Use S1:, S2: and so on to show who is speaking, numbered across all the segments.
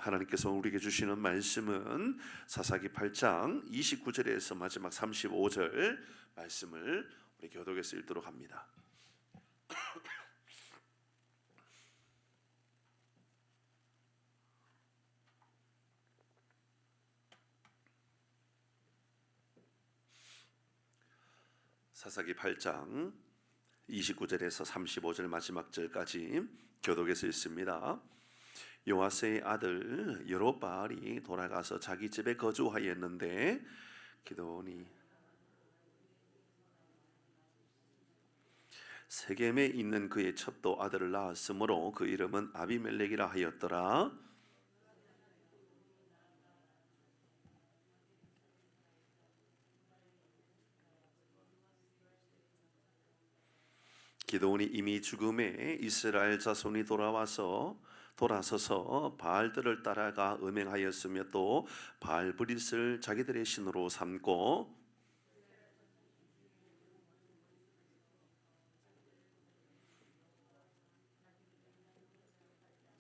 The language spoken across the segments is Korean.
S1: 하나님께서 우리에게 주시는 말씀은 사사기 8장 29절에서 마지막 35절 말씀을 우리 교독에서 읽도록 합니다. 사사기 8장 29절에서 35절 마지막 절까지 교독에서 읽습니다. 요아스의 아들 여롯바알이 돌아가서 자기 집에 거주하였는데 기드온이 세겜에 있는 그의 첩도 아들을 낳았으므로 그 이름은 아비멜렉이라 하였더라. 기드온이 이미 죽음에 이스라엘 자손이 돌아서서 바알들을 따라가 음행하였으며 또 바알브릿을 자기들의 신으로 삼고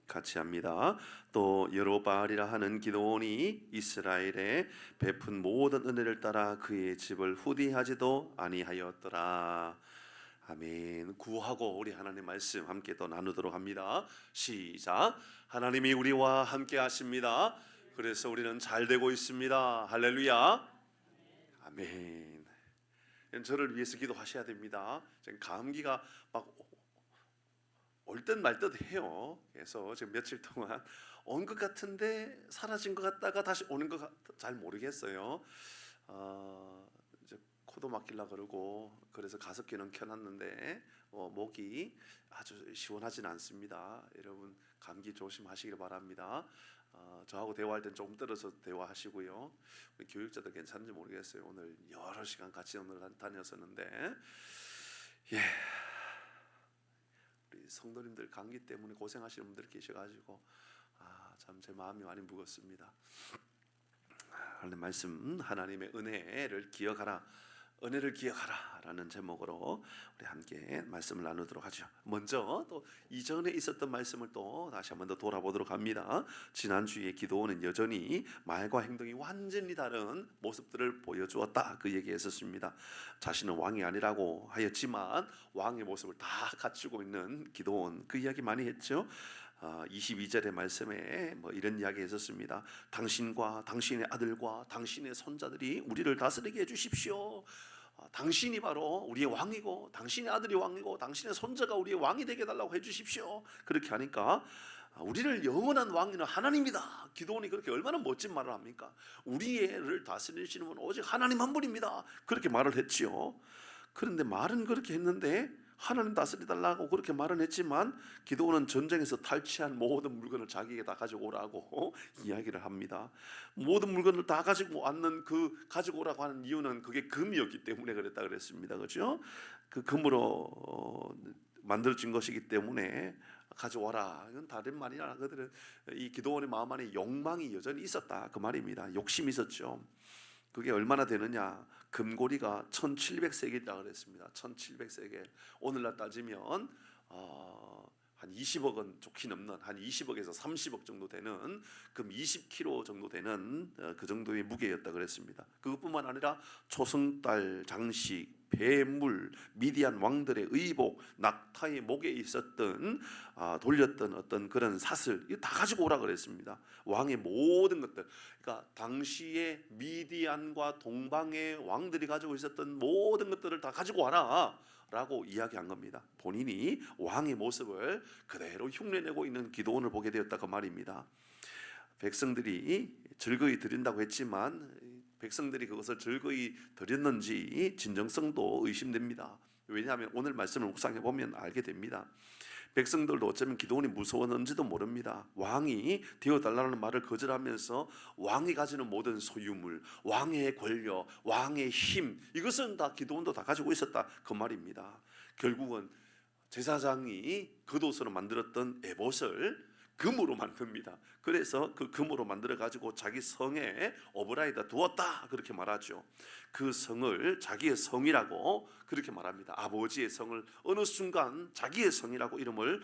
S1: 같이 합니다. 또 여로바알이라 하는 기드온이 이스라엘에 베푼 모든 은혜를 따라 그의 집을 후디하지도 아니하였더라. 아멘. 구하고 우리 하나님 말씀 함께 또 나누도록 합니다. 시작. 하나님이 우리와 함께 하십니다. 그래서 우리는 잘 되고 있습니다. 할렐루야. 아멘. 저를 위해서 기도하셔야 됩니다. 지금 감기가 막 올 듯 말 듯 해요. 그래서 지금 며칠 동안 온 것 같은데 사라진 것 같다가 다시 오는 것 잘 모르겠어요. 이제 코도 막힐라 그러고 그래서 가습기는 켜놨는데 목이 아주 시원하진 않습니다. 여러분 감기 조심하시길 바랍니다. 저하고 대화할 땐 조금 떨어져 대화하시고요. 우리 교육자들 괜찮은지 모르겠어요. 오늘 여러 시간 같이 오늘 다녔었는데 우리 성도님들 감기 때문에 고생하시는 분들 계셔가지고 참 제 마음이 많이 무겁습니다. 하나님 말씀, 하나님의 은혜를 기억하라, 은혜를 기억하라 라는 제목으로 우리 함께 말씀을 나누도록 하죠. 먼저 또 이전에 있었던 말씀을 또 다시 한번 더 돌아보도록 합니다. 지난주에 기드온은 여전히 말과 행동이 완전히 다른 모습들을 보여주었다, 그 얘기했었습니다. 자신은 왕이 아니라고 하였지만 왕의 모습을 다 갖추고 있는 기드온, 그 이야기 많이 했죠. 22절의 말씀에 이런 이야기 했었습니다. 당신과 당신의 아들과 당신의 손자들이 우리를 다스리게 해주십시오. 당신이 바로 우리의 왕이고 당신의 아들이 왕이고 당신의 손자가 우리의 왕이 되게 해달라고 해주십시오. 그렇게 하니까 우리를 영원한 왕이는 하나님이다. 기드온이 그렇게 얼마나 멋진 말을 합니까? 우리를 다스리시는 분은 오직 하나님 한 분입니다. 그렇게 말을 했지요. 그런데 말은 그렇게 했는데 하나님 다스리달라고 그렇게 말은 했지만 기드온은 전쟁에서 탈취한 모든 물건을 자기에게 다 가지고 오라고 이야기를 합니다. 모든 물건을 다 가지고 왔는 그 가지고 오라고 하는 이유는 그게 금이었기 때문에 그랬다 그랬습니다. 그렇죠? 그 금으로 만들어진 것이기 때문에 가져와라. 이건 다른 말이나 그들은 이 기드온의 마음 안에 욕망이 여전히 있었다, 그 말입니다. 욕심이 있었죠. 그게 얼마나 되느냐? 금고리가 1700세겔이라고 그랬습니다. 1700세겔. 오늘날 따지면 한 20억 원 좋게 넘는 한 20억에서 30억 정도 되는 금 20kg 정도 되는 그 정도의 무게였다 그랬습니다. 그것뿐만 아니라 초승달 장식, 배물, 미디안 왕들의 의복, 낙타의 목에 있었던 돌렸던 어떤 그런 사슬, 이거 다 가지고 오라 그랬습니다. 왕의 모든 것들, 그러니까 당시에 미디안과 동방의 왕들이 가지고 있었던 모든 것들을 다 가지고 와라 라고 이야기한 겁니다. 본인이 왕의 모습을 그대로 흉내내고 있는 기드온을 보게 되었다, 그 말입니다. 백성들이 즐거이 드린다고 했지만 백성들이 그것을 즐거이 드렸는지 진정성도 의심됩니다. 왜냐하면 오늘 말씀을 묵상해 보면 알게 됩니다. 백성들도 어쩌면 기드온이 무서웠는지도 모릅니다. 왕이 되어달라는 말을 거절하면서 왕이 가지는 모든 소유물, 왕의 권력, 왕의 힘, 이것은 다 기드온도 다 가지고 있었다, 그 말입니다. 결국은 제사장이 겉옷으로 만들었던 에봇을 금으로 만듭니다. 그래서 그 금으로 만들어 가지고 자기 성에 오브라에다 두었다, 그렇게 말하죠. 그 성을 자기의 성이라고 그렇게 말합니다. 아버지의 성을 어느 순간 자기의 성이라고 이름을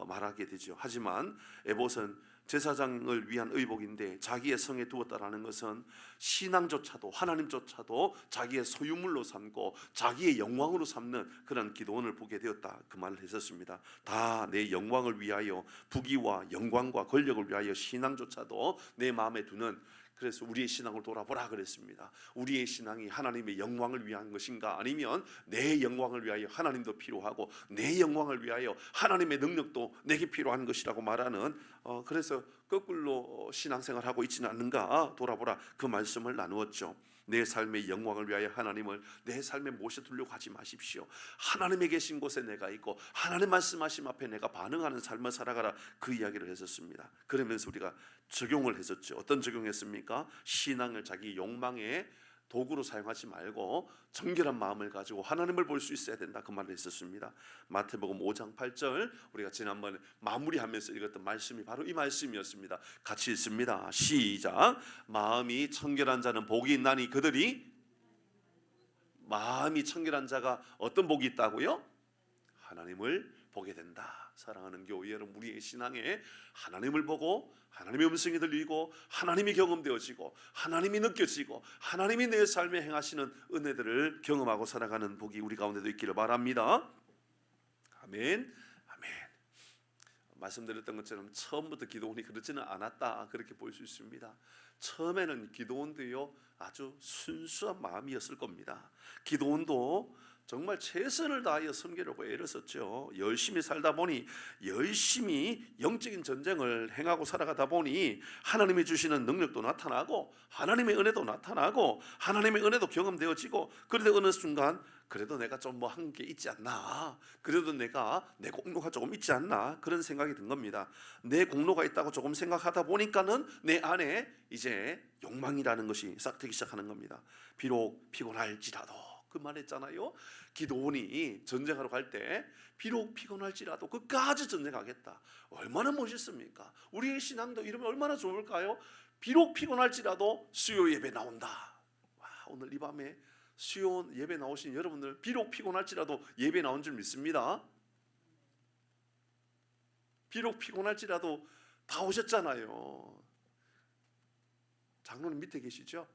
S1: 말하게 되죠. 하지만 에봇은 제사장을 위한 의복인데 자기의 성에 두었다라는 것은 신앙조차도 하나님조차도 자기의 소유물로 삼고 자기의 영광으로 삼는 그런 기도원을 보게 되었다, 그 말을 했었습니다. 다 내 영광을 위하여, 부귀와 영광과 권력을 위하여 신앙조차도 내 마음에 두는, 그래서 우리의 신앙을 돌아보라 그랬습니다. 우리의 신앙이 하나님의 영광을 위한 것인가, 아니면 내 영광을 위하여 하나님도 필요하고 내 영광을 위하여 하나님의 능력도 내게 필요한 것이라고 말하는, 그래서 거꾸로 신앙생활하고 있지는 않는가 돌아보라, 그 말씀을 나누었죠. 내 삶의 영광을 위하여 하나님을 내 삶에 모셔두려고 하지 마십시오. 하나님의 계신 곳에 내가 있고 하나님 말씀하심 앞에 내가 반응하는 삶을 살아가라, 그 이야기를 했었습니다. 그러면서 우리가 적용을 했었죠. 어떤 적용했습니까? 신앙을 자기 욕망의 도구로 사용하지 말고 정결한 마음을 가지고 하나님을 볼 수 있어야 된다, 그 말을 했었습니다. 마태복음 5장 8절, 우리가 지난번에 마무리하면서 읽었던 말씀이 바로 이 말씀이었습니다. 같이 읽습니다. 시작. 마음이 청결한 자는 복이 있나니 그들이, 마음이 청결한 자가 어떤 복이 있다고요? 하나님을 보게 된다. 사랑하는 교회 여러분, 우리의 신앙에 하나님을 보고 하나님의 음성이 들리고 하나님이 경험되어지고 하나님이 느껴지고 하나님이 내 삶에 행하시는 은혜들을 경험하고 살아가는 복이 우리 가운데도 있기를 바랍니다. 아멘. 아멘. 말씀드렸던 것처럼 처음부터 기도원이 그렇지는 않았다, 그렇게 볼 수 있습니다. 처음에는 기도원도요 아주 순수한 마음이었을 겁니다. 기도원도 정말 최선을 다하여 섬기려고 애를 썼죠. 열심히 살다 보니, 열심히 영적인 전쟁을 행하고 살아가다 보니 하나님이 주시는 능력도 나타나고 하나님의 은혜도 나타나고 하나님의 은혜도 경험되어지고, 그런데 어느 순간 그래도 내가 좀 뭐 한 게 있지 않나, 그래도 내가 내 공로가 조금 있지 않나, 그런 생각이 든 겁니다. 내 공로가 있다고 조금 생각하다 보니까는 내 안에 이제 욕망이라는 것이 싹트기 시작하는 겁니다. 비록 피곤할지라도, 그 말했잖아요. 기도원이 전쟁하러 갈 때 비록 피곤할지라도 끝까지 전쟁하겠다. 얼마나 멋있습니까? 우리의 신앙도 이러면 얼마나 좋을까요? 비록 피곤할지라도 수요 예배 나온다. 와, 오늘 이 밤에 수요 예배 나오신 여러분들, 비록 피곤할지라도 예배 나온 줄 믿습니다. 비록 피곤할지라도 다 오셨잖아요. 장로님 밑에 계시죠?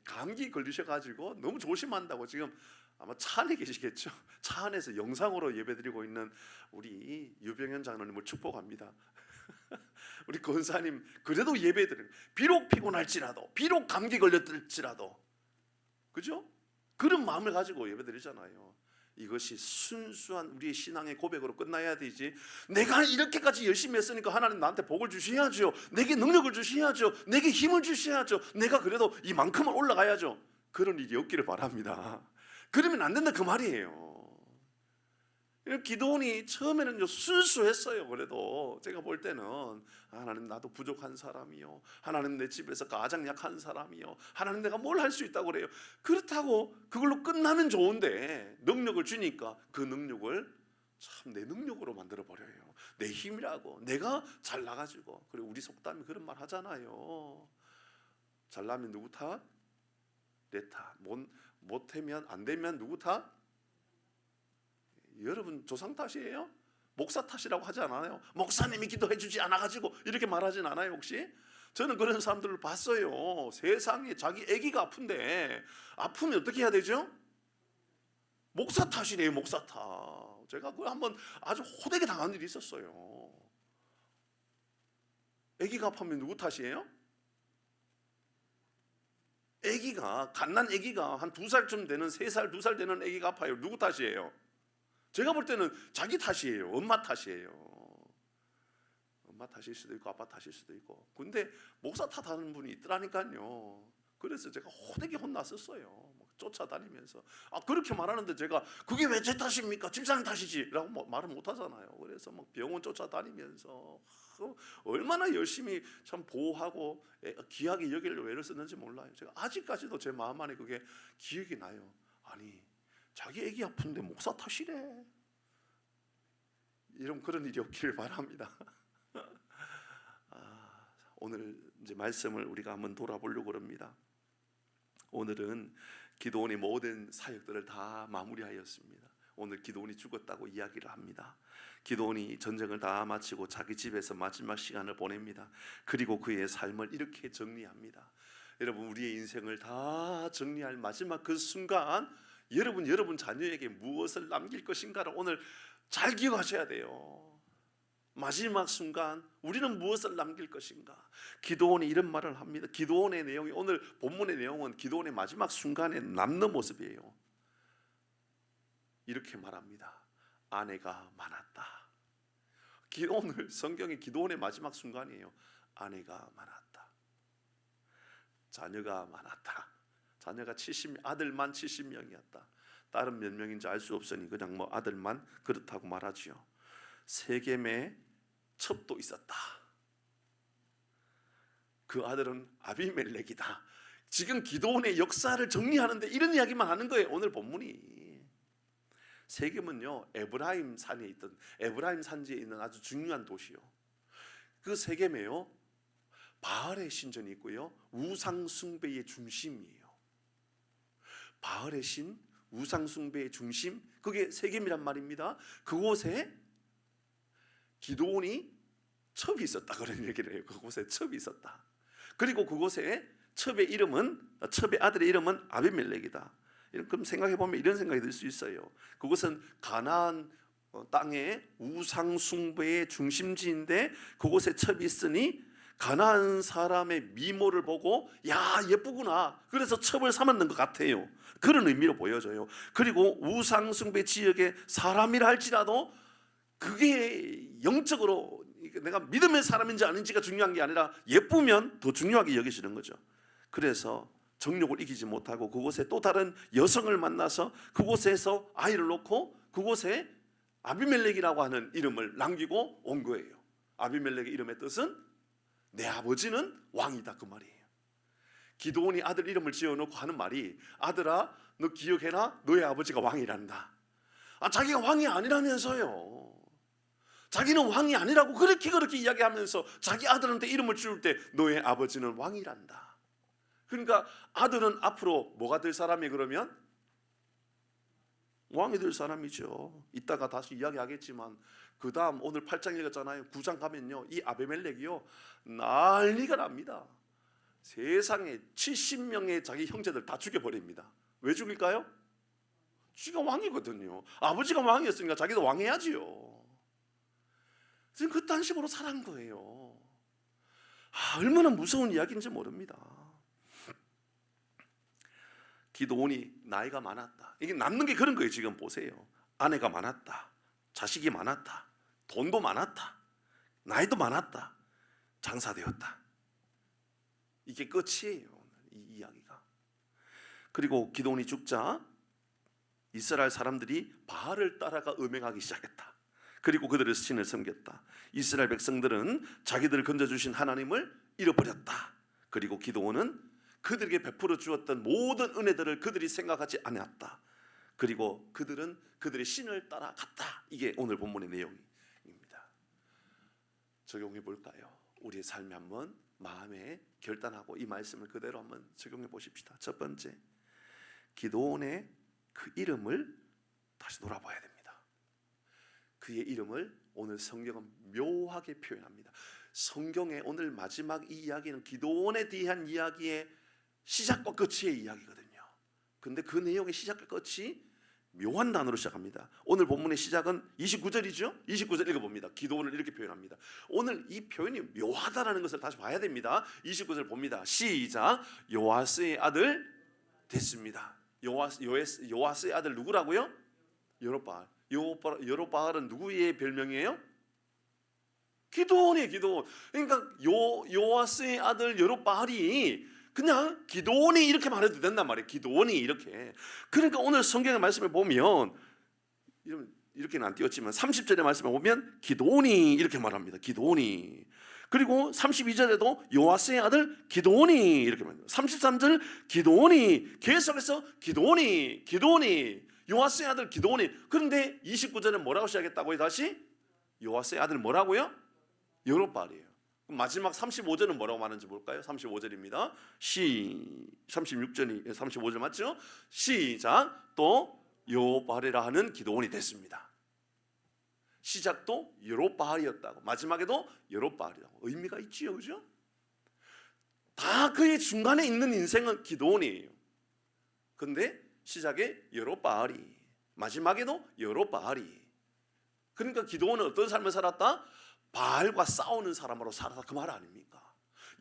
S1: 감기 걸리셔가지고 너무 조심한다고 지금 아마 차 안에 계시겠죠. 차 안에서 영상으로 예배드리고 있는 우리 유병현 장로님을 축복합니다. 우리 권사님 그래도 예배드려요. 비록 피곤할지라도, 비록 감기 걸렸을지라도, 그죠? 그런 마음을 가지고 예배드리잖아요. 이것이 순수한 우리의 신앙의 고백으로 끝나야 되지, 내가 이렇게까지 열심히 했으니까 하나님 나한테 복을 주셔야죠, 내게 능력을 주셔야죠, 내게 힘을 주셔야죠, 내가 그래도 이만큼은 올라가야죠, 그런 일이 없기를 바랍니다. 그러면 안 된다, 그 말이에요. 기도원이 처음에는 순수했어요. 그래도 제가 볼 때는 하나님 나도 부족한 사람이요, 하나님 내 집에서 가장 약한 사람이요, 하나님 내가 뭘 할 수 있다고 그래요. 그렇다고 그걸로 끝나면 좋은데 능력을 주니까 그 능력을 참 내 능력으로 만들어 버려요. 내 힘이라고, 내가 잘나가지고. 그리고 우리 속담이 그런 말 하잖아요. 잘나면 누구 탓? 내 탓. 못하면 안 되면 누구 탓? 여러분 조상 탓이에요? 목사 탓이라고 하지 않아요? 목사님이 기도해 주지 않아가지고 이렇게 말하진 않아요 혹시? 저는 그런 사람들을 봤어요. 세상에 자기 아기가 아픈데, 아프면 어떻게 해야 되죠? 목사 탓이래요, 목사 탓. 제가 그걸 한번 아주 호되게 당한 일이 있었어요. 아기가 아프면 누구 탓이에요? 아기가, 갓난 아기가 한 2살쯤 되는, 3살, 2살 되는 아기가 아파요. 누구 탓이에요? 제가 볼 때는 자기 탓이에요. 엄마 탓이에요. 엄마 탓일 수도 있고 아빠 탓일 수도 있고. 근데 목사 탓하는 분이 있더라니까요. 그래서 제가 호되게 혼났었어요. 쫓아다니면서. 그렇게 말하는데 제가 그게 왜 제 탓입니까? 집사님 탓이지 라고 말을 못하잖아요. 그래서 막 병원 쫓아다니면서 얼마나 열심히 참 보호하고 귀하게 여기려고 애를 썼는지 몰라요. 제가 아직까지도 제 마음 안에 그게 기억이 나요. 아니, 자기 애기 아픈데 목사 탓이래. 이런 그런 일이 없기를 바랍니다. 오늘 이제 말씀을 우리가 한번 돌아보려고 합니다. 오늘은 기도원의 모든 사역들을 다 마무리하였습니다. 오늘 기드온이 죽었다고 이야기를 합니다. 기드온이 전쟁을 다 마치고 자기 집에서 마지막 시간을 보냅니다. 그리고 그의 삶을 이렇게 정리합니다. 여러분, 우리의 인생을 다 정리할 마지막 그 순간, 여러분 자녀에게 무엇을 남길 것인가를 오늘 잘 기억하셔야 돼요. 마지막 순간 우리는 무엇을 남길 것인가? 기드온이 이런 말을 합니다. 기드온의 내용이, 오늘 본문의 내용은 기드온의 마지막 순간에 남는 모습이에요. 이렇게 말합니다. 아내가 많았다. 오늘 성경의 기드온의 마지막 순간이에요. 아내가 많았다. 자녀가 많았다. 자녀가 아들만 70명이었다. 딸은 몇 명인지 알 수 없으니 그냥 뭐 아들만 그렇다고 말하지요. 세겜에 첩도 있었다. 그 아들은 아비멜렉이다. 지금 기드온의 역사를 정리하는데 이런 이야기만 하는 거예요. 오늘 본문이. 세겜은요, 에브라임 산지에 있는 아주 중요한 도시요. 그 세겜에요, 바알의 신전이 있고요, 우상 숭배의 중심이에요. 바알의 신, 우상 숭배의 중심, 그게 세겜이란 말입니다. 그곳에 기드온이 첩이 있었다, 그런 얘기를 해요. 그곳에 첩이 있었다. 그리고 그곳에 첩의 아들의 이름은 아비멜렉이다. 그럼 생각해 보면 이런 생각이 들 수 있어요. 그곳은 가나안 땅의 우상 숭배의 중심지인데 그곳에 첩이 있으니 가나안 사람의 미모를 보고 야, 예쁘구나, 그래서 첩을 삼았는 것 같아요. 그런 의미로 보여져요. 그리고 우상 숭배 지역의 사람이라 할지라도 그게 영적으로 내가 믿음의 사람인지 아닌지가 중요한 게 아니라 예쁘면 더 중요하게 여기시는 거죠. 그래서 정욕을 이기지 못하고 그곳에 또 다른 여성을 만나서 그곳에서 아이를 놓고 그곳에 아비멜렉이라고 하는 이름을 남기고 온 거예요. 아비멜렉의 이름의 뜻은 내 아버지는 왕이다, 그 말이에요. 기드온이 아들 이름을 지어놓고 하는 말이, 아들아, 너 기억해라, 너의 아버지가 왕이란다. 자기가 왕이 아니라면서요. 자기는 왕이 아니라고 그렇게 이야기하면서 자기 아들한테 이름을 지을 때 너의 아버지는 왕이란다. 그러니까 아들은 앞으로 뭐가 될 사람이, 그러면 왕이 될 사람이죠. 이따가 다시 이야기하겠지만 그 다음 오늘 8장 읽었잖아요. 9장 가면요, 이 아비멜렉이요 난리가 납니다. 세상에 70명의 자기 형제들 다 죽여버립니다. 왜 죽일까요? 지가 왕이거든요. 아버지가 왕이었으니까 자기도 왕해야지요. 지금 그딴 식으로 살은 거예요. 얼마나 무서운 이야기인지 모릅니다. 기드온이 나이가 많았다. 이게 남는 게 그런 거예요. 지금 보세요. 아내가 많았다, 자식이 많았다, 돈도 많았다, 나이도 많았다, 장사되었다. 이게 끝이에요, 이 이야기가. 그리고 기드온이 죽자 이스라엘 사람들이 바알을 따라가 음행하기 시작했다. 그리고 그들의 신을 섬겼다. 이스라엘 백성들은 자기들을 건져주신 하나님을 잃어버렸다. 그리고 기드온은 그들에게 베풀어 주었던 모든 은혜들을 그들이 생각하지 않았다. 그리고 그들은 그들의 신을 따라갔다. 이게 오늘 본문의 내용입니다. 적용해 볼까요? 우리의 삶에 한번 마음에 결단하고 이 말씀을 그대로 한번 적용해 보십시다. 첫 번째, 기드온의 그 이름을 다시 돌아봐야 됩니다. 그의 이름을 오늘 성경은 묘하게 표현합니다. 성경의 오늘 마지막 이 이야기는 기드온에 대한 이야기의 시작과 끝의 이야기거든요. 근데 그 내용의 시작과 끝이 묘한 단어로 시작합니다. 오늘 본문의 시작은 29절이죠. 29절 읽어봅니다. 기드온을 이렇게 표현합니다. 오늘 이 표현이 묘하다라는 것을 다시 봐야 됩니다. 29절 봅니다. 시작. 요아스의 아들 됐습니다. 요아스의 아들 누구라고요? 여롯바알. 여롯바알은 누구의 별명이에요? 기드온이에요. 기드온. 그러니까 요아스의 아들 여롯바알이 그냥 기드온이 이렇게 말해도 된단 말이에요. 기드온이 이렇게. 그러니까 오늘 성경의 말씀을 보면 이렇게는 안 띄웠지만 30절의 말씀을 보면 기드온이 이렇게 말합니다. 기드온이. 그리고 32절에도 요아스의 아들 기드온이 이렇게 말합니다. 33절 기드온이, 계속해서 기드온이 요아스의 아들 기드온이. 그런데 29절은 뭐라고 시작했다고요? 다시 요아스의 아들 뭐라고요? 여롯바알이에요. 마지막 35절은 뭐라고 말하는지 볼까요? 35절입니다. 36절이 35절 맞죠? 시작. 또 여호바알이라 하는 기도원이 됐습니다. 시작도 여롯바알이었다고, 마지막에도 여롯바알이라고. 의미가 있지요, 그죠? 다 그의 중간에 있는 인생은 기도원이에요. 근데 시작에 여롯바알이, 마지막에도 여롯바알이. 그러니까 기도원은 어떤 삶을 살았다? 바알과 싸우는 사람으로 살았다, 그 말 아닙니까?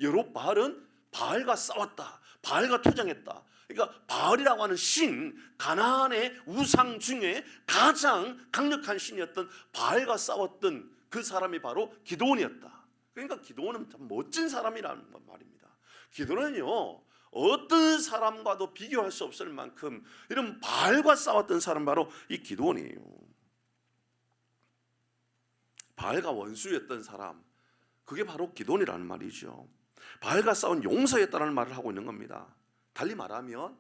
S1: 여롯바알은 바알과 싸웠다, 바알과 투쟁했다. 그러니까 바알이라고 하는 신, 가나안의 우상 중에 가장 강력한 신이었던 바알과 싸웠던 그 사람이 바로 기도원이었다. 그러니까 기도원은 참 멋진 사람이라는 말입니다. 기도원은요, 어떤 사람과도 비교할 수 없을 만큼 이런 바알과 싸웠던 사람, 바로 이 기도원이에요. 바알과 원수였던 사람, 그게 바로 기도원이라는 말이죠. 바알과 싸운 용사였다는 말을 하고 있는 겁니다. 달리 말하면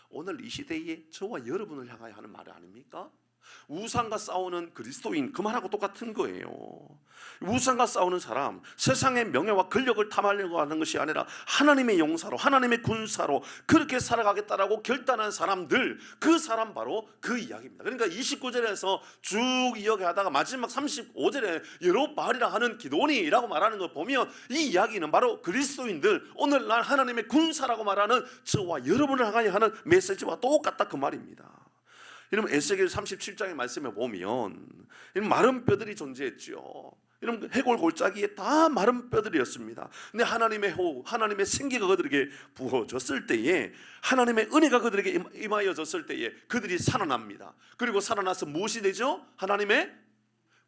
S1: 오늘 이 시대에 저와 여러분을 향하여 하는 말 아닙니까? 우상과 싸우는 그리스도인, 그 말하고 똑같은 거예요. 우상과 싸우는 사람, 세상의 명예와 권력을 탐하려고 하는 것이 아니라 하나님의 용사로, 하나님의 군사로 그렇게 살아가겠다라고 결단한 사람들, 그 사람 바로 그 이야기입니다. 그러니까 29절에서 쭉 이야기하다가 마지막 35절에 여롯바알이라 하는 기도원이라고 말하는 걸 보면 이 이야기는 바로 그리스도인들, 오늘날 하나님의 군사라고 말하는 저와 여러분을 향하여 하는 메시지와 똑같다, 그 말입니다. 이런 에스겔 37장의 말씀에 보면 이런 마른 뼈들이 존재했죠. 이런 해골 골짜기에 다 마른 뼈들이었습니다. 근데 하나님의 호흡, 하나님의 생기가 그들에게 부어졌을 때에, 하나님의 은혜가 그들에게 임하여졌을 때에 그들이 살아납니다. 그리고 살아나서 무엇이 되죠? 하나님의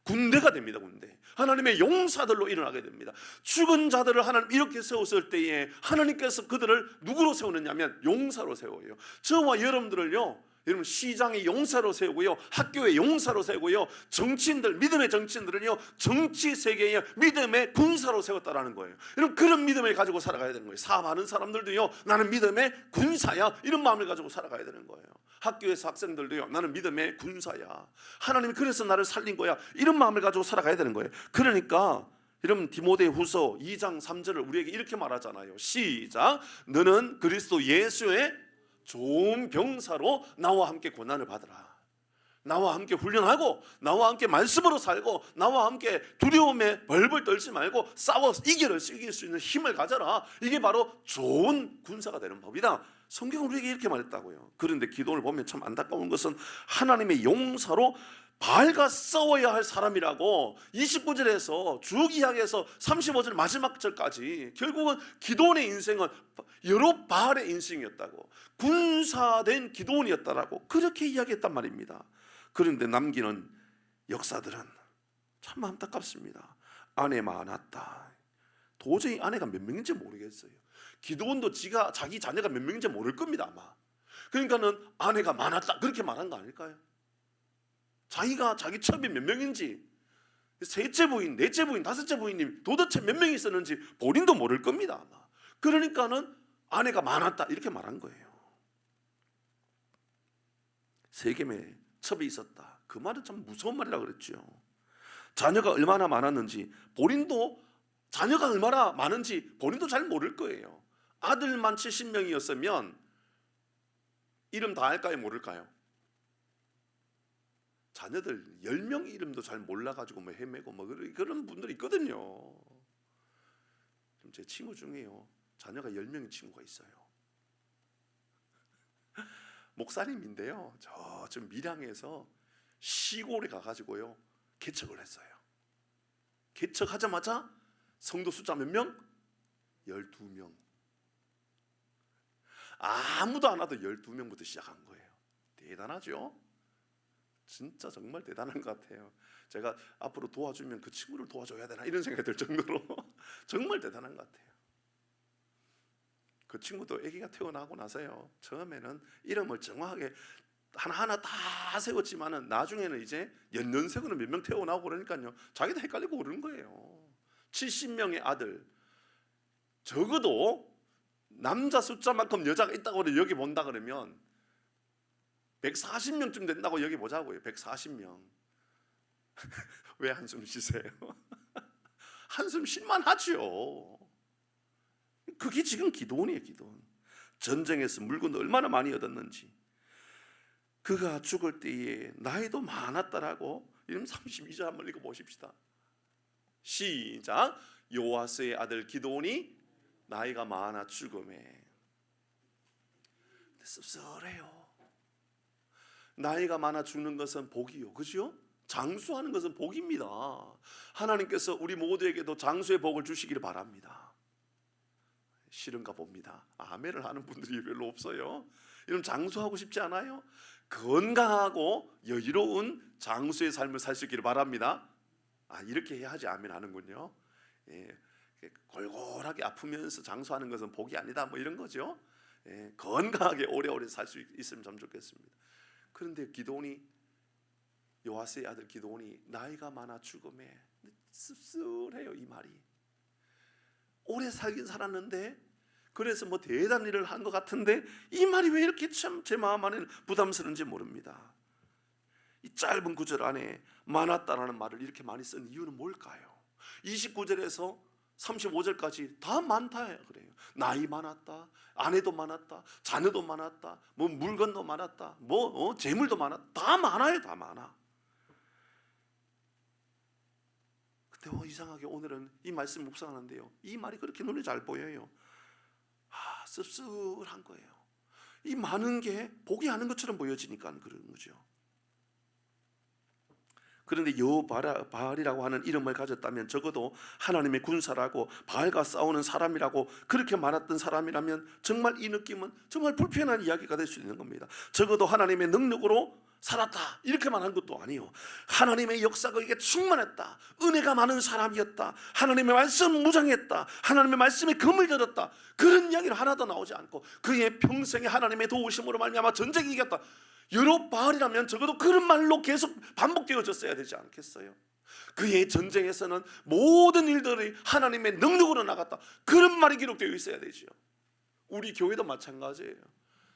S1: 군대가 됩니다. 군대. 하나님의 용사들로 일어나게 됩니다. 죽은 자들을 하나님 이렇게 세웠을 때에 하나님께서 그들을 누구로 세우느냐면 용사로 세워요. 저와 여러분들을요, 여러분 시장의 용사로 세우고요, 학교의 용사로 세우고요, 정치인들, 믿음의 정치인들은요 정치 세계의 믿음의 군사로 세웠다라는 거예요. 여러분 그런 믿음을 가지고 살아가야 되는 거예요. 사업하는 사람들도요, 나는 믿음의 군사야, 이런 마음을 가지고 살아가야 되는 거예요. 학교에서 학생들도요, 나는 믿음의 군사야, 하나님이 그래서 나를 살린 거야, 이런 마음을 가지고 살아가야 되는 거예요. 그러니까 여러분 디모데후서 2장 3절을 우리에게 이렇게 말하잖아요. 시작. 너는 그리스도 예수의 좋은 병사로 나와 함께 고난을 받으라. 나와 함께 훈련하고 나와 함께 말씀으로 살고 나와 함께 두려움에 벌벌 떨지 말고 싸워 이길 수 있는 힘을 가져라. 이게 바로 좋은 군사가 되는 법이다. 성경은 우리에게 이렇게 말했다고요. 그런데 기도를 보면 참 안타까운 것은 하나님의 용사로 바알과 싸워야 할 사람이라고 29절에서 쭉 이야기해서 35절 마지막 절까지 결국은 기도원의 인생은 여롯바알의 인생이었다고, 군사된 기도원이었다라고 그렇게 이야기했단 말입니다. 그런데 남기는 역사들은 참 안타깝습니다. 아내 많았다. 도저히 아내가 몇 명인지 모르겠어요. 기도원도 자기 자녀가 몇 명인지 모를 겁니다 아마. 그러니까는 아내가 많았다 그렇게 말한 거 아닐까요? 자기가 자기 첩이 몇 명인지, 셋째 부인, 넷째 부인, 다섯째 부인님 도대체 몇 명이 있었는지 본인도 모를 겁니다 아마. 그러니까는 아내가 많았다 이렇게 말한 거예요. 세겜에 첩이 있었다, 그 말은 참 무서운 말이라 그랬죠. 자녀가 얼마나 많았는지 본인도, 자녀가 얼마나 많은지 본인도 잘 모를 거예요. 아들만 70명이었으면 이름 다 알까요 모를까요? 자녀들 10명 이름도 잘 몰라가지고 뭐 헤매고 뭐 그런 분들이 있거든요. 제 친구 중에요, 자녀가 10명의 친구가 있어요. 목사님인데요, 좀 밀양에서 시골에 가가지고요 개척을 했어요. 개척하자마자 성도 숫자 몇 명? 12명. 아무도 안 와도 12명부터 시작한 거예요. 대단하죠? 진짜 정말 대단한 것 같아요. 제가 앞으로 도와주면 그 친구를 도와줘야 되나 이런 생각이 들 정도로 정말 대단한 것 같아요. 그 친구도 아기가 태어나고 나서요, 처음에는 이름을 정확하게 하나하나 다 세웠지만은 나중에는 이제 연년생으로 몇 명 태어나고 그러니까요 자기도 헷갈리고 그러는 거예요. 70명의 아들, 적어도 남자 숫자만큼 여자가 있다고 여기 본다 그러면 140명쯤 된다고 여기 보자고요. 140명. 왜 한숨 쉬세요? 한숨 쉴만 하죠. 그게 지금 기도원이에요. 기도원. 전쟁에서 물건도 얼마나 많이 얻었는지. 그가 죽을 때에 나이도 많았다라고. 이름 32절 한번 읽어보십시다. 시작. 요아스의 아들 기드온이 나이가 많아 죽음에. 씁쓸해요. 나이가 많아 죽는 것은 복이요, 그죠? 장수하는 것은 복입니다. 하나님께서 우리 모두에게도 장수의 복을 주시기를 바랍니다. 싫은가 봅니다. 아멘을 하는 분들이 별로 없어요. 이런 장수하고 싶지 않아요? 건강하고 여유로운 장수의 삶을 살 수 있기를 바랍니다. 이렇게 해야지 아멘 하는군요. 골골하게 아프면서 장수하는 것은 복이 아니다, 뭐 이런 거죠. 건강하게 오래오래 살 수 있으면 참 좋겠습니다. 그런데 기드온이, 요아스의 아들 기드온이 나이가 많아 죽음에. 씁쓸해요, 이 말이. 오래 살긴 살았는데, 그래서 뭐 대단한 일을 한 것 같은데 이 말이 왜 이렇게 참 제 마음 안에는 부담스러운지 모릅니다. 이 짧은 구절 안에 많았다라는 말을 이렇게 많이 쓴 이유는 뭘까요? 29절에서 35절까지 다 많다 그래요. 나이 많았다, 아내도 많았다, 자녀도 많았다, 뭐 물건도 많았다, 뭐 재물도 많았다. 다 많아요, 다 많아. 근데 이상하게 오늘은 이 말씀 묵상하는데요, 이 말이 그렇게 눈에 잘 보여요. 씁쓸한 거예요. 이 많은 게 복이 아닌 것처럼 보여지니까 그런 거죠. 그런데 여바알이라고 하는 이름을 가졌다면 적어도 하나님의 군사라고, 바알과 싸우는 사람이라고 그렇게 말했던 사람이라면 정말 이 느낌은 정말 불편한 이야기가 될 수 있는 겁니다. 적어도 하나님의 능력으로 살았다 이렇게 말한 것도 아니에요. 하나님의 역사가 이게 충만했다, 은혜가 많은 사람이었다, 하나님의 말씀 무장했다, 하나님의 말씀에 금을 들었다, 그런 이야기를 하나도 나오지 않고 그의 평생에 하나님의 도우심으로 말미암아 전쟁이 이겼다. 여룹바알이라면 적어도 그런 말로 계속 반복되어졌어야 되지 않겠어요? 그의 전쟁에서는 모든 일들이 하나님의 능력으로 나갔다, 그런 말이 기록되어 있어야 되죠. 우리 교회도 마찬가지예요.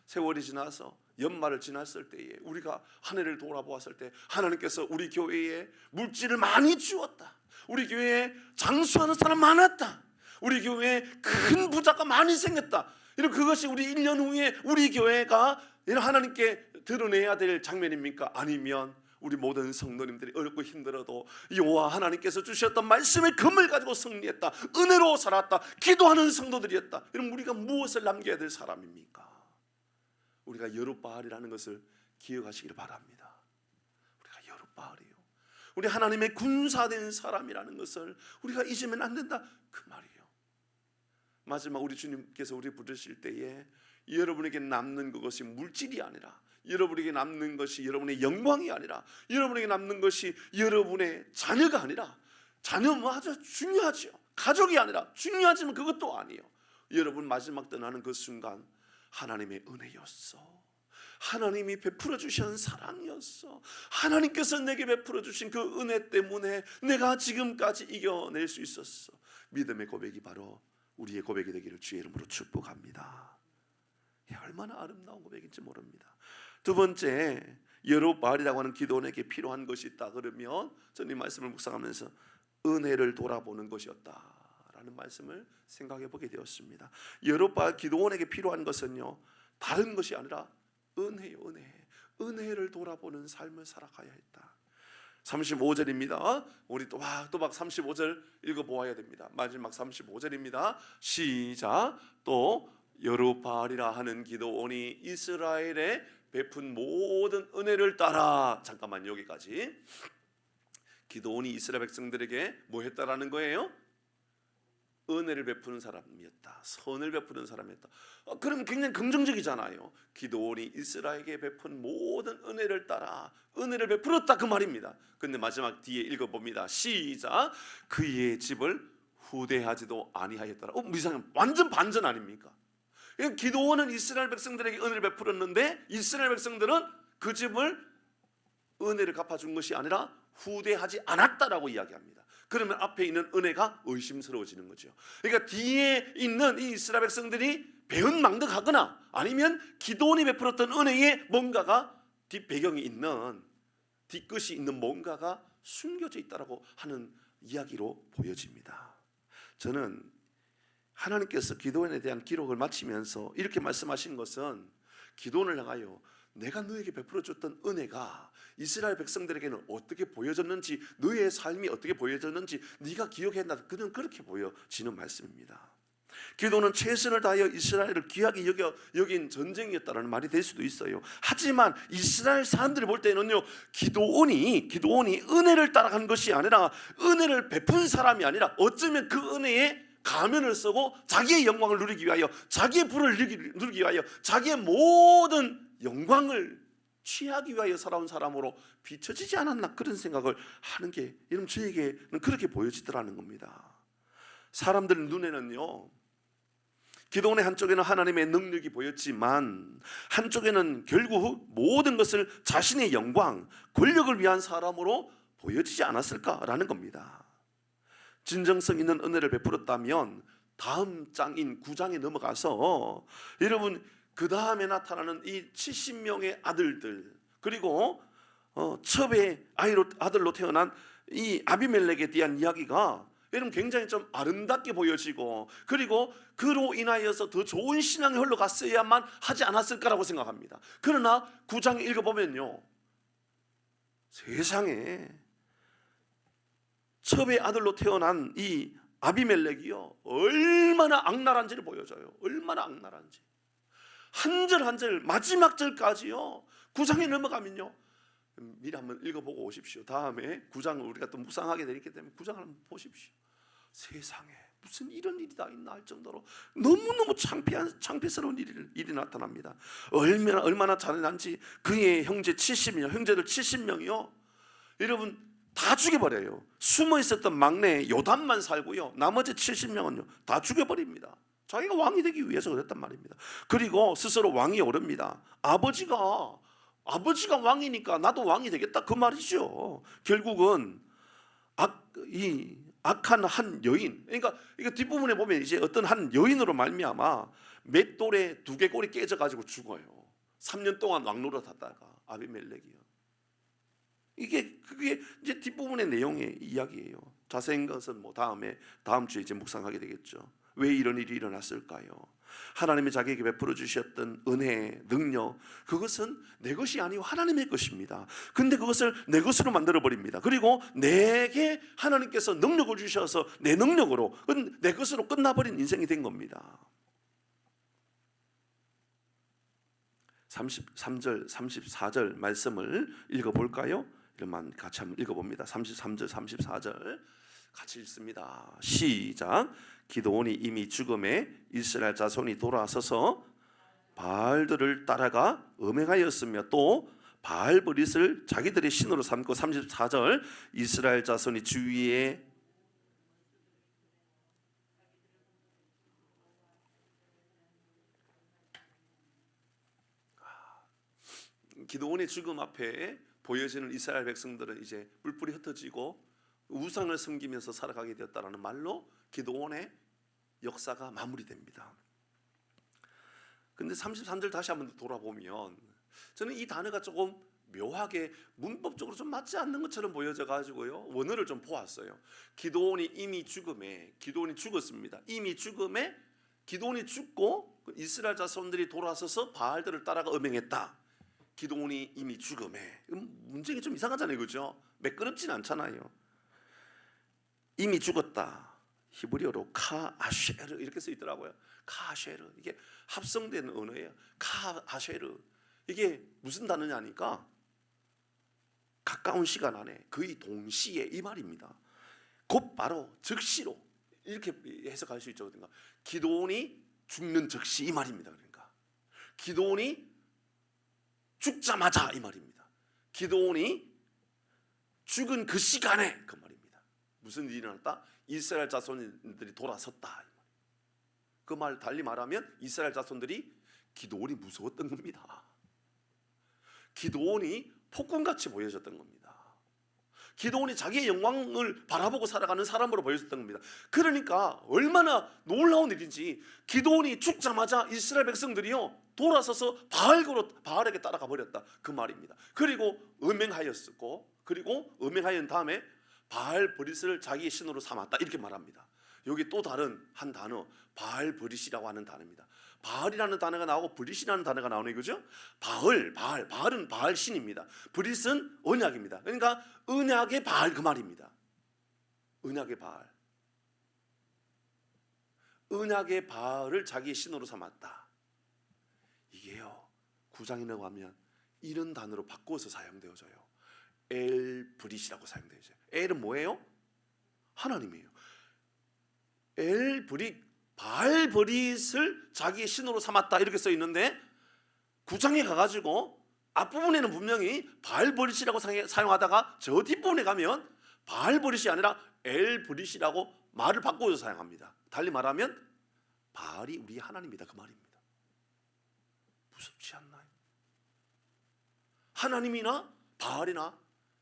S1: 세월이 지나서 연말을 지났을 때에 우리가 한 해를 돌아보았을 때 하나님께서 우리 교회에 물질을 많이 주었다, 우리 교회에 장수하는 사람 많았다, 우리 교회에 큰 부자가 많이 생겼다, 이런 그것이 우리 1년 후에 우리 교회가 하나님께 드러내야 될 장면입니까? 아니면 우리 모든 성도님들이 어렵고 힘들어도 여호와 하나님께서 주셨던 말씀의 금을 가지고 승리했다, 은혜로 살았다, 기도하는 성도들이었다, 이런 우리가 무엇을 남겨야 될 사람입니까? 우리가 여룹바알이라는 것을 기억하시기를 바랍니다. 우리가 여룹바알이에요. 우리 하나님의 군사된 사람이라는 것을 우리가 잊으면 안 된다, 그 말이에요. 마지막 우리 주님께서 우리 부르실 때에 여러분에게 남는 그것이 물질이 아니라, 여러분에게 남는 것이 여러분의 영광이 아니라, 여러분에게 남는 것이 여러분의 자녀가 아니라, 자녀는 아주 중요하죠. 가족이 아니라 중요하지만 그것도 아니에요. 여러분 마지막 떠나는 그 순간 하나님의 은혜였어, 하나님이 베풀어 주신 사랑이었어, 하나님께서 내게 베풀어 주신 그 은혜 때문에 내가 지금까지 이겨낼 수 있었어. 믿음의 고백이 바로 우리의 고백이 되기를 주의 이름으로 축복합니다. 얼마나 아름다운 고백인지 모릅니다. 두 번째, 여룹바알이라고 하는 기드온에게 필요한 것이 있다 그러면 저는 이 말씀을 묵상하면서 은혜를 돌아보는 것이었다라는 말씀을 생각해 보게 되었습니다. 여룹바알 기드온에게 필요한 것은요, 다른 것이 아니라 은혜요, 은혜를 돌아보는 삶을 살아가야 했다. 35절입니다. 우리 또박 35절 읽어보아야 됩니다. 마지막 35절입니다. 시작. 또 여룹바알이라 하는 기드온이 이스라엘에 베푼 모든 은혜를 따라. 잠깐만, 여기까지. 기드온이 이스라엘 백성들에게 뭐 했다라는 거예요? 은혜를 베푸는 사람이었다, 선을 베푸는 사람이었다. 그럼 굉장히 긍정적이잖아요. 기드온이 이스라엘에게 베푼 모든 은혜를 따라 은혜를 베풀었다, 그 말입니다. 근데 마지막 뒤에 읽어봅니다. 시작. 그의 집을 후대하지도 아니하였더라. 이상해, 완전 반전 아닙니까? 기드온은 이스라엘 백성들에게 은혜를 베풀었는데 이스라엘 백성들은 그 집을 은혜를 갚아준 것이 아니라 후대하지 않았다라고 이야기합니다. 그러면 앞에 있는 은혜가 의심스러워지는 거죠. 그러니까 뒤에 있는 이 이스라엘 백성들이 배은망덕하거나 아니면 기드온이 베풀었던 은혜에 뭔가가 뒷배경이 있는, 뒤끝이 있는 뭔가가 숨겨져 있다라고 하는 이야기로 보여집니다. 저는 하나님께서 기드온에 대한 기록을 마치면서 이렇게 말씀하신 것은 기드온을 향하여 내가 너에게 베풀어 줬던 은혜가 이스라엘 백성들에게는 어떻게 보여졌는지, 너의 삶이 어떻게 보여졌는지 네가 기억했나, 그는 그렇게 보여지는 말씀입니다. 기도는 최선을 다하여 이스라엘을 귀하게 여긴 전쟁이었다는 말이 될 수도 있어요. 하지만 이스라엘 사람들이 볼 때는요, 기도원이 은혜를 따라간 것이 아니라, 은혜를 베푼 사람이 아니라 어쩌면 그 은혜에 가면을 쓰고 자기의 영광을 누리기 위하여, 자기의 부를 누리기 위하여, 자기의 모든 영광을 취하기 위하여 살아온 사람으로 비춰지지 않았나, 그런 생각을 하는 게 여러분 저에게는 그렇게 보여지더라는 겁니다. 사람들 눈에는요, 기도원의 한쪽에는 하나님의 능력이 보였지만 한쪽에는 결국 모든 것을 자신의 영광, 권력을 위한 사람으로 보여지지 않았을까라는 겁니다. 진정성 있는 은혜를 베풀었다면 다음 장인 9장에 넘어가서 여러분 그 다음에 나타나는 이 70명의 아들들, 그리고 첩의 아들로 태어난 이 아비멜렉에 대한 이야기가 여러분 굉장히 좀 아름답게 보여지고, 그리고 그로 인하여서 더 좋은 신앙이 흘러갔어야만 하지 않았을까라고 생각합니다. 그러나 9장 읽어보면요, 세상에 첩의 아들로 태어난 이 아비멜렉이요, 얼마나 악랄한지를 보여줘요. 얼마나 악랄한지. 한 절 한 절 마지막 절까지요, 9장에 넘어가면요, 미리 한번 읽어보고 오십시오. 다음에 9장을 우리가 또 묵상하게 되기 때문에 9장을 한번 보십시오. 세상에 무슨 이런 일이 다 있나 할 정도로 너무너무 창피스러운 일이 나타납니다. 얼마나 잔인한지, 그의 형제들 70명이요, 여러분 다 죽여버려요. 숨어 있었던 막내 요담만 살고요, 나머지 70명은요 다 죽여버립니다. 자기가 왕이 되기 위해서 그랬단 말입니다. 그리고 스스로 왕이 오릅니다. 아버지가 왕이니까 나도 왕이 되겠다, 그 말이죠. 결국은 악한 한 여인, 그러니까 이거 뒷부분에 보면 이제 어떤 한 여인으로 말미암아 맷돌에 두개골이 깨져가지고 죽어요. 3년 동안 왕노릇 하다가 아비멜렉이요. 그게 이제 뒷부분의 내용의 이야기예요. 자세한 것은 다음 주에 이제 묵상하게 되겠죠. 왜 이런 일이 일어났을까요? 하나님이 자기에게 베풀어 주셨던 은혜, 능력, 그것은 내 것이 아니고 하나님의 것입니다. 근데 그것을 내 것으로 만들어 버립니다. 그리고 내게 하나님께서 능력을 주셔서 내 능력으로, 내 것으로 끝나버린 인생이 된 겁니다. 33절, 34절 말씀을 읽어볼까요? 이런만 같이 한번 읽어봅니다. 33절, 34절 같이 읽습니다. 시작. 기드온이 이미 죽음에 이스라엘 자손이 돌아서서 바알들을 따라가 음행하였으며 또 바알브릿을 자기들의 신으로 삼고, 34절 이스라엘 자손이 주위에 기드온의 죽음 앞에 보여지는 이스라엘 백성들은 이제 뿔뿔이 흩어지고 우상을 섬기면서 살아가게 되었다라는 말로 기드온의 역사가 마무리됩니다. 근데 33절 다시 한번 돌아보면 저는 이 단어가 조금 묘하게 문법적으로 좀 맞지 않는 것처럼 보여져 가지고요, 원어를 좀 보았어요. 기드온이 이미 죽음에, 기드온이 죽었습니다. 이미 죽음에, 기드온이 죽고 이스라엘 자손들이 돌아서서 바알들을 따라가 음행했다. 기드온이 이미 죽음에, 문제가 좀 이상하잖아요, 그렇죠? 매끄럽진 않잖아요. 이미 죽었다. 히브리어로 카아쉐르 이렇게 써 있더라고요. 카아쉐르, 이게 합성된 언어예요. 카아쉐르, 이게 무슨 단어냐니까 가까운 시간 안에, 거의 동시에, 이 말입니다. 곧바로, 즉시로, 이렇게 해석할 수 있죠. 그러니까 기드온이 죽는 즉시, 이 말입니다. 그러니까 기드온이 죽자마자, 이 말입니다. 기드온이 죽은 그 시간에, 그 말입니다. 무슨 일이 일어났다? 이스라엘 자손들이 돌아섰다. 그 말 달리 말하면 이스라엘 자손들이 기드온이 무서웠던 겁니다. 기드온이 폭군같이 보여졌던 겁니다. 기드온이 자기의 영광을 바라보고 살아가는 사람으로 보여졌던 겁니다. 그러니까 얼마나 놀라운 일인지, 기드온이 죽자마자 이스라엘 백성들이요 돌아서서 바알에게 따라가 버렸다, 그 말입니다. 그리고 음행하였었고, 그리고 음행하였던 다음에 바알 브릿을 자기의 신으로 삼았다, 이렇게 말합니다. 여기 또 다른 한 단어, 바알브릿이라고 하는 단어입니다. 바알이라는 단어가 나오고 브릿이라는 단어가 나오네, 그죠? 바알은 바알 신입니다. 브릿은 언약입니다. 그러니까 언약의 바알, 그 말입니다. 언약의 바알, 언약의 바알을 자기의 신으로 삼았다. 이게요, 9장에 넘어가면 이런 단어로 바꿔서 사용되어져요. 엘브릿이라고 사용되어져요. 엘은 뭐예요? 하나님이에요. 엘브릿, 바알브릿을 자기의 신으로 삼았다, 이렇게 써 있는데 9장에 가가지고 앞부분에는 분명히 바알브릿이라고 사용하다가 저 뒷부분에 가면 바알브릿이 아니라 엘브릿이라고 말을 바꿔서 사용합니다. 달리 말하면 바알이 우리 하나님이다, 그 말입니다. 무섭지 않나요? 하나님이나 바알이나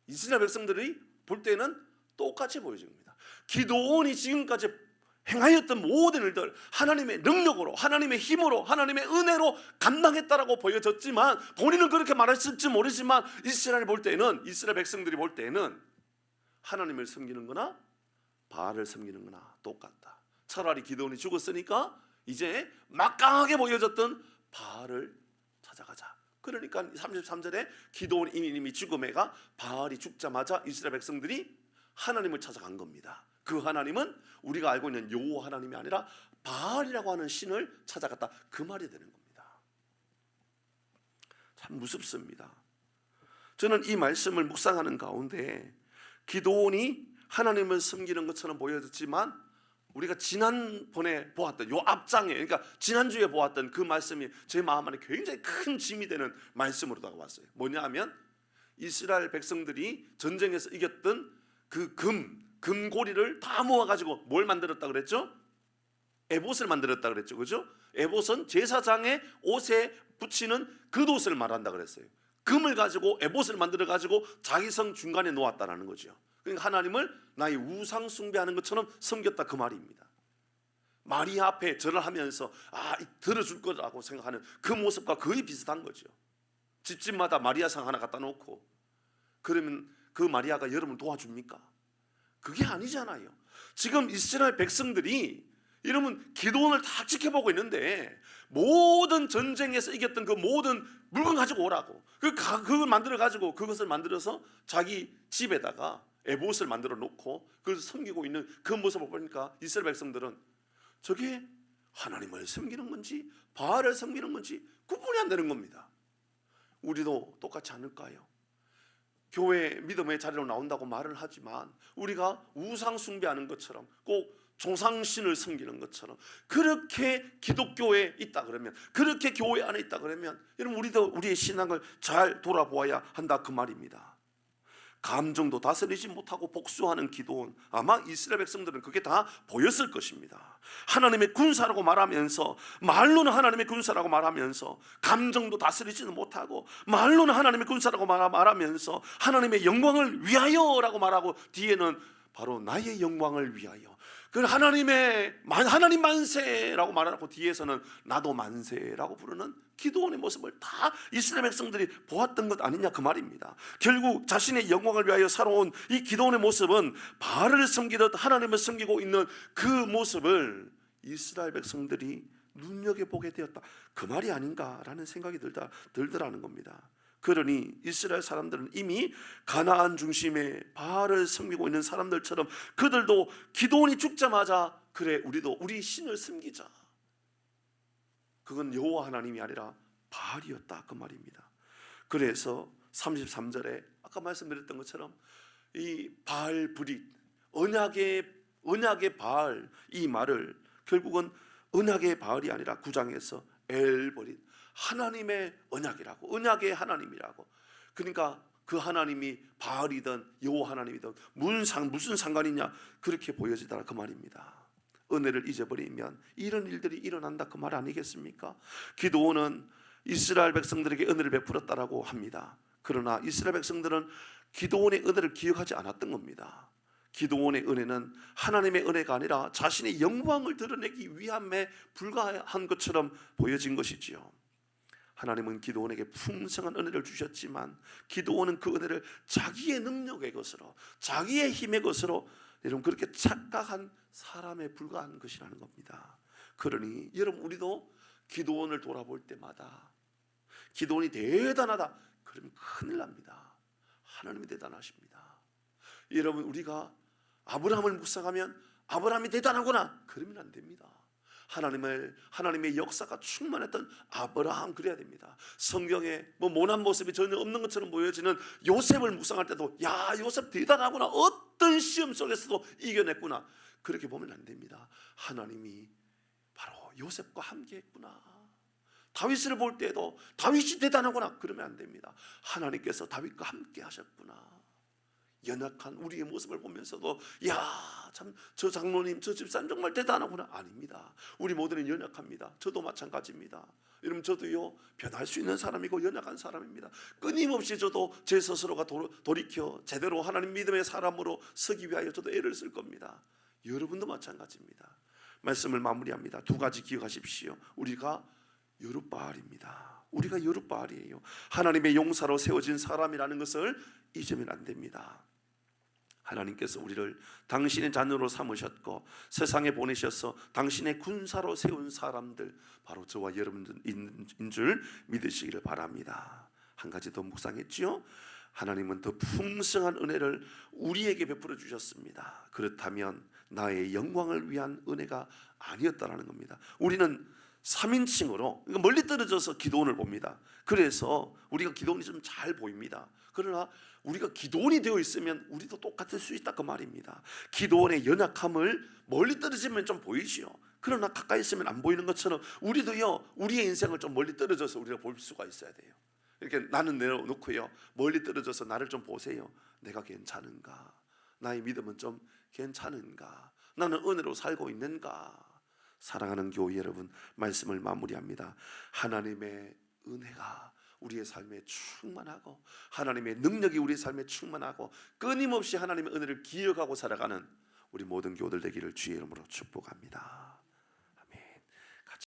S1: 이스라엘 백성들이 볼 때는 똑같이 보여집니다. 기도원이 지금까지 행하였던 모든 일들 하나님의 능력으로, 하나님의 힘으로, 하나님의 은혜로 감당했다라고 보여졌지만, 본인은 그렇게 말했을지 모르지만 이스라엘 볼 때는, 이스라엘 백성들이 볼 때는 하나님을 섬기는 거나 바알을 섬기는 거나 똑같다. 차라리 기도원이 죽었으니까 이제 막강하게 보여졌던 바알을 찾아가자. 그러니까 33절에 기도원 이미 죽음에가 바알이 죽자마자 이스라엘 백성들이 하나님을 찾아간 겁니다. 그 하나님은 우리가 알고 있는 여호와 하나님이 아니라 바알이라고 하는 신을 찾아갔다, 그 말이 되는 겁니다. 참 무섭습니다. 저는 이 말씀을 묵상하는 가운데 기도원이 하나님을 섬기는 것처럼 보여졌지만, 우리가 지난번에 보았던 요 앞장에, 그러니까 지난주에 보았던 그 말씀이 제 마음 안에 굉장히 큰 짐이 되는 말씀으로 다가왔어요. 뭐냐 하면 이스라엘 백성들이 전쟁에서 이겼던 그 금고리를 다 모아가지고 뭘 만들었다 그랬죠? 에봇을 만들었다 그랬죠, 그죠? 에봇은 제사장의 옷에 붙이는 겉옷을 말한다 그랬어요. 금을 가지고 에봇을 만들어 가지고 자기 성 중간에 놓았다라는 거죠. 그러니까 하나님을 나의 우상 숭배하는 것처럼 섬겼다, 그 말입니다. 마리아 앞에 절을 하면서 들어줄 거라고 생각하는 그 모습과 거의 비슷한 거죠. 집집마다 마리아상 하나 갖다 놓고 그러면 그 마리아가 여러분 도와줍니까? 그게 아니잖아요. 지금 이스라엘 백성들이 여러분 기도원을 다 지켜보고 있는데, 모든 전쟁에서 이겼던 그 모든 물건 가지고 오라고, 그걸 만들어 가지고 그것을 만들어서 자기 집에다가 에봇을 만들어 놓고 그걸 섬기고 있는 그 모습을 보니까 이스라엘 백성들은 저게 하나님을 섬기는 건지 바알을 섬기는 건지 구분이 안 되는 겁니다. 우리도 똑같지 않을까요? 교회 믿음의 자리로 나온다고 말을 하지만 우리가 우상 숭배하는 것처럼, 꼭 조상신을 섬기는 것처럼 그렇게 기독교에 있다 그러면, 그렇게 교회 안에 있다 그러면 여러분, 우리도 우리의 신앙을 잘 돌아보아야 한다, 그 말입니다. 감정도 다스리지 못하고 복수하는 기도원, 아마 이스라엘 백성들은 그게 다 보였을 것입니다. 하나님의 군사라고 말하면서, 말로는 하나님의 군사라고 말하면서 감정도 다스리지는 못하고, 말로는 하나님의 군사라고 말하면서 하나님의 영광을 위하여라고 말하고, 뒤에는 바로 나의 영광을 위하여, 그 하나님 만세라고 말하고 뒤에서는 나도 만세라고 부르는 기도원의 모습을 다 이스라엘 백성들이 보았던 것 아니냐, 그 말입니다. 결국 자신의 영광을 위하여 살아온 이 기도원의 모습은 바알을 섬기듯 하나님을 섬기고 있는 그 모습을 이스라엘 백성들이 눈여겨보게 되었다, 그 말이 아닌가라는 생각이 들더라는 겁니다. 그러니 이스라엘 사람들은 이미 가나안 중심의 바알을 섬기고 있는 사람들처럼 그들도 기도원이 죽자마자 그래, 우리도 우리 신을 섬기자, 그건 여호와 하나님이 아니라 바알이었다, 그 말입니다. 그래서 33절에 아까 말씀드렸던 것처럼 이 바알브릿, 언약의 바알, 이 말을 결국은 언약의 바알이 아니라 9장에서 엘브릿, 하나님의 언약이라고, 언약의 하나님이라고. 그러니까 그 하나님이 바알이든 여호와 하나님이든 무슨 상관이냐, 그렇게 보여지더라, 그 말입니다. 은혜를 잊어버리면 이런 일들이 일어난다, 그 말 아니겠습니까? 기도원은 이스라엘 백성들에게 은혜를 베풀었다라고 합니다. 그러나 이스라엘 백성들은 기도원의 은혜를 기억하지 않았던 겁니다. 기도원의 은혜는 하나님의 은혜가 아니라 자신의 영광을 드러내기 위함에 불과한 것처럼 보여진 것이지요. 하나님은 기도원에게 풍성한 은혜를 주셨지만 기도원은 그 은혜를 자기의 능력의 것으로, 자기의 힘의 것으로 여러분 그렇게 착각한 사람에 불과한 것이라는 겁니다. 그러니 여러분 우리도 기도원을 돌아볼 때마다 기도원이 대단하다 그러면 큰일 납니다. 하나님이 대단하십니다. 여러분 우리가 아브라함을 묵상하면 아브라함이 대단하구나 그러면 안 됩니다. 하나님의 역사가 충만했던 아브라함 그래야 됩니다. 성경에 뭐 모난 모습이 전혀 없는 것처럼 보여지는 요셉을 묵상할 때도 야 요셉 대단하구나 어떤 시험 속에서도 이겨냈구나 그렇게 보면 안 됩니다. 하나님이 바로 요셉과 함께 했구나. 다윗을 볼 때도 다윗이 대단하구나 그러면 안 됩니다. 하나님께서 다윗과 함께 하셨구나. 연약한 우리의 모습을 보면서도 야 참 저 장로님 저 집사님 정말 대단하구나 아닙니다. 우리 모두는 연약합니다. 저도 마찬가지입니다. 여러분 저도요 변할 수 있는 사람이고 연약한 사람입니다. 끊임없이 저도 제 스스로가 돌이켜 제대로 하나님 믿음의 사람으로 서기 위하여 저도 애를 쓸 겁니다. 여러분도 마찬가지입니다. 말씀을 마무리합니다. 두 가지 기억하십시오. 우리가 여룻바알입니다. 우리가 여룻바알이에요. 하나님의 용사로 세워진 사람이라는 것을 잊으면 안 됩니다. 하나님께서 우리를 당신의 자녀로 삼으셨고 세상에 보내셔서 당신의 군사로 세운 사람들 바로 저와 여러분인 줄 믿으시기를 바랍니다. 한 가지 더 묵상했지요. 하나님은 더 풍성한 은혜를 우리에게 베풀어 주셨습니다. 그렇다면 나의 영광을 위한 은혜가 아니었다라는 겁니다. 우리는 3인칭으로 멀리 떨어져서 기도원을 봅니다. 그래서 우리가 기도원이 좀 잘 보입니다. 그러나 우리가 기도원이 되어 있으면 우리도 똑같을 수 있다 그 말입니다. 기도원의 연약함을 멀리 떨어지면 좀 보이지요. 그러나 가까이 있으면 안 보이는 것처럼 우리도요 우리의 인생을 좀 멀리 떨어져서 우리가 볼 수가 있어야 돼요. 이렇게 나는 내려놓고요 멀리 떨어져서 나를 좀 보세요. 내가 괜찮은가? 나의 믿음은 좀 괜찮은가? 나는 은혜로 살고 있는가? 사랑하는 교회 여러분, 말씀을 마무리합니다. 하나님의 은혜가 우리의 삶에 충만하고 하나님의 능력이 우리의 삶에 충만하고 끊임없이 하나님의 은혜를 기억하고 살아가는 우리 모든 교우들 되기를 주의 이름으로 축복합니다.